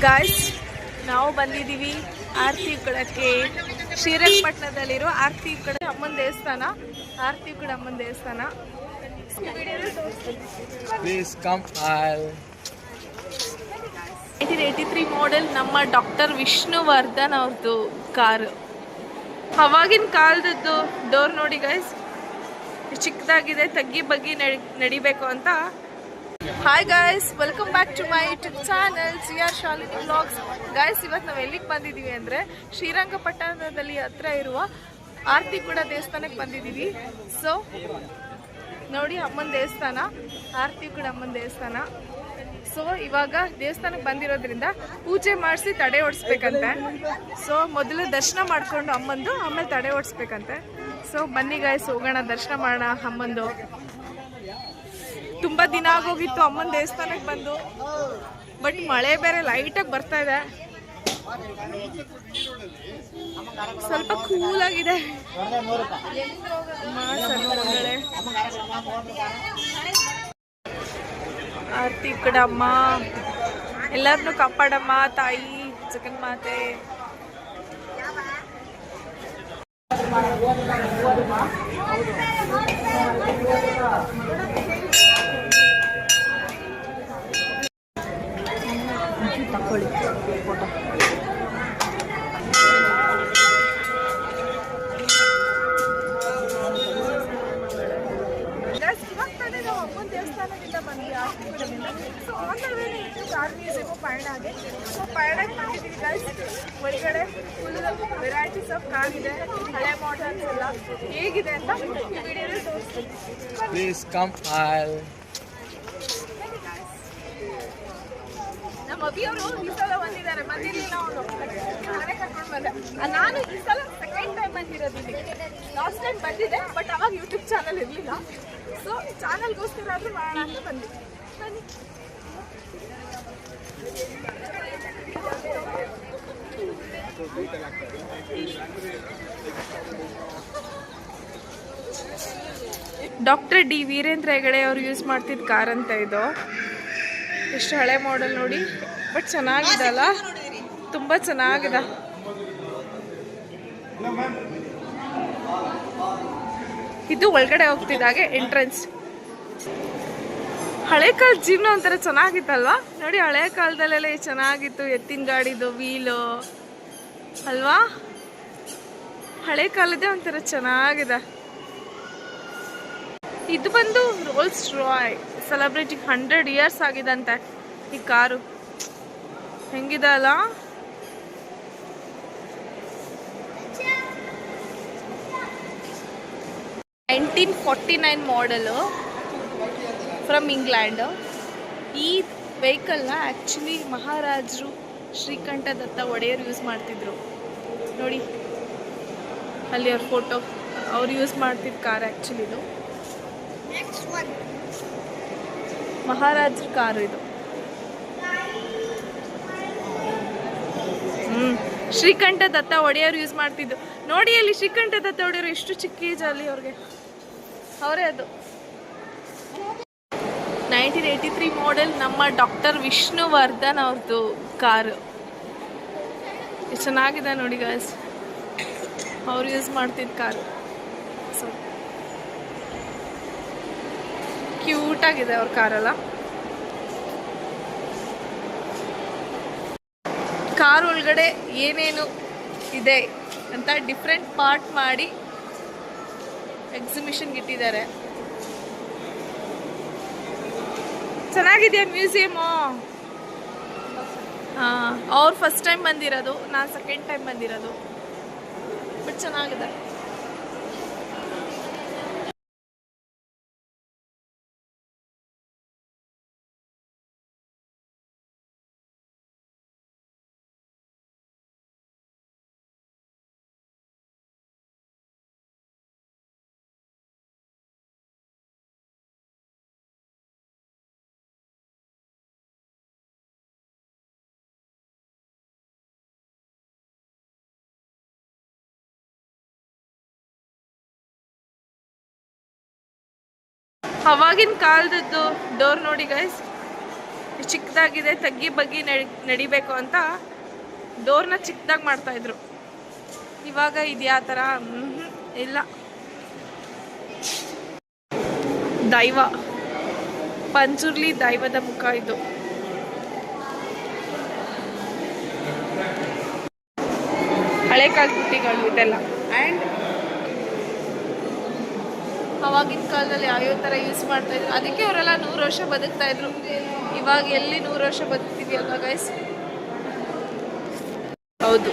Guys, ನಾವು ಬಂದಿದ್ದೀವಿ ಆರತಿ ಉಕ್ಕಳಕ್ಕೆ. ಶ್ರೀರಂಗಪಟ್ಟಣದಲ್ಲಿರೋ ಆರತಿ ಉಕ್ಕಳ ಅಮ್ಮನ ದೇವಸ್ಥಾನ. ಆರತಿ ಉಕ್ಕಳ ಅಮ್ಮನ ದೇವಸ್ಥಾನ. Please come all. 1983 ಮಾಡೆಲ್ ನಮ್ಮ ಡಾಕ್ಟರ್ ವಿಷ್ಣುವರ್ಧನ್ ಅವ್ರದ್ದು ಕಾರು. ಅವಾಗಿನ ಕಾಲದದ್ದು ಡೋರ್ ನೋಡಿ ಗೈಸ್, ಚಿಕ್ಕದಾಗಿದೆ. ತಗ್ಗಿ ಬಗ್ಗಿ ನಡಿಬೇಕು ಅಂತ. Hi guys, welcome back to my YouTube channel CR Shalini vlogs. Guys, ಇವತ್ತು ನಾವು ಎಲ್ಲಿಗೆ ಬಂದಿದ್ದೀವಿ ಅಂದರೆ ಶ್ರೀರಂಗಪಟ್ಟಣದಲ್ಲಿ ಹತ್ರ ಇರುವ ಆರತಿ ಕೂಡ ದೇವಸ್ಥಾನಕ್ಕೆ ಬಂದಿದ್ದೀವಿ. ಸೊ ನೋಡಿ, ಅಮ್ಮನ ದೇವಸ್ಥಾನ, ಆರತಿ ಕೂಡ ಅಮ್ಮನ ದೇವಸ್ಥಾನ. ಸೊ ಇವಾಗ ದೇವಸ್ಥಾನಕ್ಕೆ ಬಂದಿರೋದ್ರಿಂದ ಪೂಜೆ ಮಾಡಿಸಿ ತಡೆ ಓಡಿಸ್ಬೇಕಂತೆ. ಸೊ ಮೊದಲು ದರ್ಶನ ಮಾಡಿಕೊಂಡು ಅಮ್ಮಂದು, ಆಮೇಲೆ ತಡೆ ಓಡಿಸ್ಬೇಕಂತೆ. ಸೊ ಬನ್ನಿ ಗಾಯ್ಸ್, ಹೋಗೋಣ, ದರ್ಶನ ಮಾಡೋಣ ಅಮ್ಮಂದು. ತುಂಬ ದಿನ ಆಗೋಗಿತ್ತು ಅಮ್ಮನ ದೇವಸ್ಥಾನಕ್ಕೆ ಬಂದು, ಬಟ್ ಮಳೆ ಬೇರೆ ಲೈಟಾಗಿ ಬರ್ತಾ ಇದೆ. ಸ್ವಲ್ಪ ಕೂಲಾಗಿದೆ. ಆರತಿ ಕಡಮ್ಮ, ಎಲ್ಲರನ್ನೂ ಕಾಪಾಡಮ್ಮ ತಾಯಿ ಜಗನ್ಮಾತೆ. ತಕೊಳ್ಳಿ ಫೋಟೋ. ನಾವು ಅಮ್ಮನ ದೇವಸ್ಥಾನದಿಂದ ಬಂದ್ವಿ, ಆರ್ತಿಪುರದಿಂದ. ಸೊ ಕಾರ್ ಮ್ಯೂಸಿಯಮು ಪಯಣಾಗೆ. ಸೊ ಪಯಣಕ್ಕೆ ಬಂದಿದ್ದೀವಿ ಗೈಸ್. ಒಳಗಡೆ ಫುಲ್ ವೆರೈಟೀಸ್ ಆಫ್ ಕಾರ್ ಇದೆ, ಹಳೆ ಮಾಡಲ್ಸ್ ಎಲ್ಲ ಹೇಗಿದೆ ಅಂತ ಈ ವಿಡಿಯೋದಲ್ಲಿ ತೋರಿಸ್ತೀನಿ. Please come all. ನಮ್ಮ ಅಭಿಯವರು ಈ ಸಲ ಬಂದಿದ್ದಾರೆ, ಬಂದಿರಲಿಲ್ಲ ಅವರು, ನಾನೇ ಕರ್ಕೊಂಡು ಬಂದೆ. ನಾನು ಈ ಸಲ ಸೆಕೆಂಡ್ ಟೈಮ್ ಬಂದಿರೋದು ಇಲ್ಲಿ. ಲಾಸ್ಟ್ ಟೈಮ್ ಬಂದಿದ್ದೆ, ಬಟ್ ಅವಾಗ ಯೂಟ್ಯೂಬ್ ಚಾನಲ್ ಇರಲಿಲ್ಲ. ಸೊ ಚಾನಲ್ಗೋಸ್ಕರ ಆದರೂ ಮಾಡೋಣ ಅಂತ ಬಂದಿದ್ದೆ. ಬನ್ನಿ. ಡಾಕ್ಟರ್ ಡಿ ವೀರೇಂದ್ರ ಹೆಗಡೆ ಅವರು ಯೂಸ್ ಮಾಡ್ತಿದ್ದ ಕಾರ್ ಅಂತ ಇದು. ಎಷ್ಟು ಹಳೆ ಮಾಡೆಲ್ ನೋಡಿ, ಬಟ್ ಚೆನ್ನಾಗಿದೆ ಅಲ್ಲ, ತುಂಬ ಚೆನ್ನಾಗಿದೆ. ಇದು ಒಳಗಡೆ ಹೋಗ್ತಿದ್ದಾಗೆ ಎಂಟ್ರೆನ್ಸ್. ಹಳೆ ಕಾಲದ ಜೀವನ ಒಂಥರ ಚೆನ್ನಾಗಿತ್ತಲ್ವಾ ನೋಡಿ. ಹಳೆ ಕಾಲದಲ್ಲೆಲ್ಲ ಚೆನ್ನಾಗಿತ್ತು, ಎತ್ತಿನ ಗಾಡಿದು ವೀಲು ಅಲ್ವಾ. ಹಳೆ ಕಾಲದೇ ಒಂಥರ ಚೆನ್ನಾಗಿದೆ. ಇದು ಬಂದು ರೋಲ್ಸ್ ರಾಯ್ ಸೆಲೆಬ್ರೇಟಿಂಗ್ 100 ಇಯರ್ಸ್ ಆಗಿದಂತೆ ಈ ಕಾರು. ಹೆಂಗಿದೆ ಅಲ್ಲ. (1949) ಮಾಡೆಲು ಫ್ರಮ್ ಇಂಗ್ಲೆಂಡ್. ಈ ವೆಹಿಕಲ್ನ ಆ್ಯಕ್ಚುಲಿ ಮಹಾರಾಜರು ಶ್ರೀಕಂಠ ದತ್ತ ಒಡೆಯರು ಯೂಸ್ ಮಾಡ್ತಿದ್ರು ನೋಡಿ, ಅಲ್ಲಿ ಅವ್ರ ಫೋಟೋ. ಅವ್ರು ಯೂಸ್ ಮಾಡ್ತಿದ್ದ ಕಾರ್ ಆ್ಯಕ್ಚುಲಿ ಇದು. ಮಹಾರಾಜರ ಕಾರು ಇದು. ಶ್ರೀಕಂಠ ದತ್ತ ಒಡೆಯರು ಯೂಸ್ ಮಾಡ್ತಿದ್ದು ನೋಡಿ. ಅಲ್ಲಿ ಶ್ರೀಕಂಠ ದತ್ತ ಒಡೆಯರು ಎಷ್ಟು ಚಿಕ್ಕ ಏಜ್ ಅಲ್ಲಿ ಅವ್ರಿಗೆ, ಅವರೇ ಅದು. 1983 ಮಾಡೆಲ್ ನಮ್ಮ ಡಾಕ್ಟರ್ ವಿಷ್ಣುವರ್ಧನ್ ಅವ್ರದ್ದು ಕಾರು. ಎಷ್ಟು ಚೆನ್ನಾಗಿದೆ ನೋಡಿ ಗಾಯ್ಸ್, ಅವ್ರು ಯೂಸ್ ಮಾಡ್ತಿದ್ದ ಕಾರು. ಸೊ ಕ್ಯೂಟ್ ಆಗಿದೆ ಅವ್ರ ಕಾರೆಲ್ಲ. ಕಾರ್ ಒಳಗಡೆ ಏನೇನು ಇದೆ ಅಂತ ಡಿಫ್ರೆಂಟ್ ಪಾರ್ಟ್ ಮಾಡಿ ಎಕ್ಸಿಬಿಷನ್ಗೆ ಇಟ್ಟಿದ್ದಾರೆ. ಚೆನ್ನಾಗಿದೆಯಾ ಮ್ಯೂಸಿಯಮು? ಹಾಂ, ಅವ್ರು ಫಸ್ಟ್ ಟೈಮ್ ಬಂದಿರೋದು, ನಾನು ಸೆಕೆಂಡ್ ಟೈಮ್ ಬಂದಿರೋದು, ಬಟ್ ಚೆನ್ನಾಗಿದೆ. ಅವಾಗಿನ ಕಾಲದದ್ದು ಡೋರ್ ನೋಡಿ ಗೈಸ್, ಚಿಕ್ಕದಾಗಿದೆ, ತಗ್ಗಿ ಬಗ್ಗಿ ನಡಿಬೇಕು ಅಂತ ಡೋರ್ನ ಚಿಕ್ಕದಾಗಿ ಮಾಡ್ತಾಯಿದ್ರು. ಇವಾಗ ಇದೆಯಾ ಆ ಥರ? ಇಲ್ಲ. ದೈವ, ಪಂಜುರ್ಲಿ ದೈವದ ಮುಖ ಇದು. ಹಳೆ ಕಾಲ ಬುಟ್ಟಿಗಳು ಇದೆಲ್ಲ. ಆ್ಯಂಡ್ ಅವಾಗಿನ ಕಾಲದಲ್ಲಿ ಯಾವ್ಯಾವ ಥರ ಯೂಸ್ ಮಾಡ್ತಾಯಿದ್ರು, ಅದಕ್ಕೆ ಅವರೆಲ್ಲ 100 ವರ್ಷ ಬದುಕ್ತಾಯಿದ್ರು. ಇವಾಗ ಎಲ್ಲಿ 100 ವರ್ಷ ಬದುಕ್ತೀವಿ ಅಲ್ವಾ ಗೈಸ್? ಹೌದು,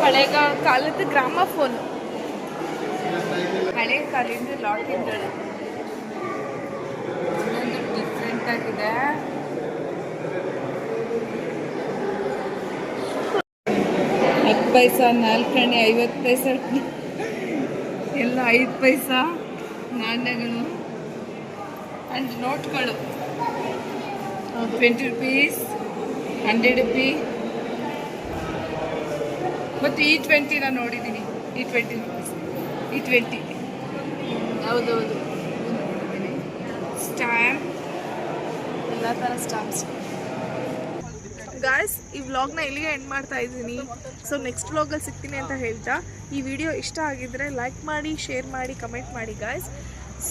ಹಳೆ ಕಾಲದ ಗ್ರಾಮಫೋನು, ಹಳೆ ಕಾಲದಿಂದ ಲಾಟಿನ್ಗಳು. ಇನ್ನೊಂದು ಡಿಫ್ರೆಂಟ್ ಆಗಿದೆ. ಹತ್ತು ಪೈಸಾ, 4 ಆಣೆ, 50 ಪೈಸಾ, ಎಲ್ಲ 5 ಪೈಸಾ ನಾಣ್ಯಗಳು ಆ್ಯಂಡ್ ನೋಟ್ಗಳು. 20 rupees, 100 rupees. ಮತ್ತು E20 ನಾನು ನೋಡಿದ್ದೀನಿ. E20 rupees, E20. ಹೌದೌದು, ಸ್ಟ್ಯಾಂಪ್, ಎಲ್ಲ ಥರ ಸ್ಟ್ಯಾಂಪ್ಸ್. ಗಾಯ್ಸ್, ಈ ವ್ಲಾಗ್ನ ಇಲ್ಲಿಗೆ ಎಂಡ್ ಮಾಡ್ತಾ ಇದ್ದೀನಿ. ಸೊ ನೆಕ್ಸ್ಟ್ ವ್ಲಾಗಲ್ಲಿ ಸಿಗ್ತೀನಿ ಅಂತ ಹೇಳ್ತಾ, ಈ ವಿಡಿಯೋ ಇಷ್ಟ ಆಗಿದ್ದರೆ ಲೈಕ್ ಮಾಡಿ, ಶೇರ್ ಮಾಡಿ, ಕಮೆಂಟ್ ಮಾಡಿ ಗಾಯ್ಸ್.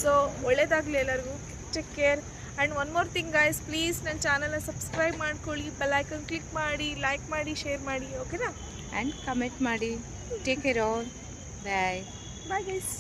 ಸೊ ಒಳ್ಳೆಯದಾಗಲಿ ಎಲ್ಲರಿಗೂ. Take care. And one more thing guys, please ನನ್ನ ಚಾನಲ್ನ ಸಬ್ಸ್ಕ್ರೈಬ್ ಮಾಡ್ಕೊಳ್ಳಿ, ಬೆಲ್ ಐಕನ್ ಕ್ಲಿಕ್ ಮಾಡಿ, ಲೈಕ್ ಮಾಡಿ, ಶೇರ್ ಮಾಡಿ, ಓಕೆನಾ? ಆ್ಯಂಡ್ ಕಮೆಂಟ್ ಮಾಡಿ. Take care all. Bye bye guys.